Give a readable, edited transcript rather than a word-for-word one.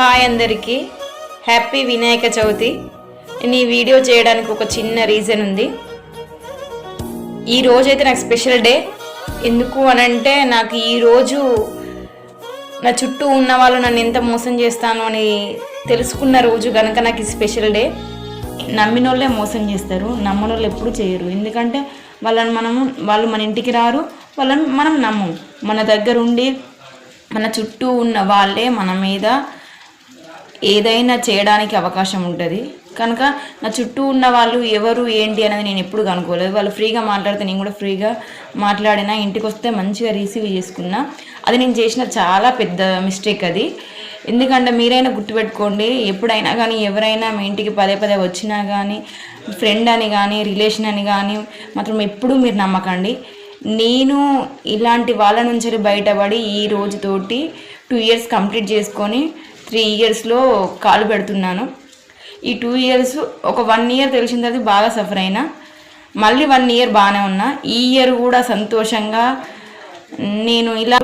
Hi అందరికీ, happy Vinayaka Chavithi. నేను ఈ వీడియో చేయడానికి ఒక చిన్న రీజన్ ఉంది. ఈ రోజైతే నాకు స్పెషల్ డే. ఎందుకు అనంటే నాకు ఈరోజు నా చుట్టూ ఉన్న వాళ్ళు నన్ను ఎంత మోసం చేస్తాను అని తెలుసుకున్న రోజు కనుక నాకు స్పెషల్ డే. నమ్మిన వాళ్ళే మోసం చేస్తారు, నమ్మని వాళ్ళు ఎప్పుడు చేయరు. ఎందుకంటే వాళ్ళు మన ఇంటికి రారు, వాళ్ళని మనం నమ్మము. మన దగ్గర ఉండి మన చుట్టూ ఉన్న వాళ్ళే మన మీద ఏదైనా చేయడానికి అవకాశం ఉంటుంది. కనుక నా చుట్టూ ఉన్న వాళ్ళు ఎవరు ఏంటి అనేది నేను ఎప్పుడు కనుక్కోలేదు. వాళ్ళు ఫ్రీగా మాట్లాడితే నేను కూడా ఫ్రీగా మాట్లాడినా, ఇంటికి వస్తే మంచిగా రిసీవ్ చేసుకున్నా. అది నేను చేసిన చాలా పెద్ద మిస్టేక్ అది. ఎందుకంటే మీరైనా గుర్తుపెట్టుకోండి, ఎప్పుడైనా కానీ ఎవరైనా మీ ఇంటికి పదే పదే వచ్చినా కానీ, ఫ్రెండ్ అని కానీ రిలేషన్ అని కానీ మాత్రం ఎప్పుడూ మీరు నమ్మకండి. నేను ఇలాంటి వాళ్ళ నుంచి బయటపడి ఈ రోజుతోటి 2 years కంప్లీట్ చేసుకొని 3 yearsలో కాలు పెడుతున్నాను. ఈ 2 years ఒక 1 year తెలిసిన తర్వాత బాగా సఫర్ అయినా, మళ్ళీ 1 year బాగానే ఉన్నా. ఈ ఇయర్ కూడా సంతోషంగా నేను ఇలా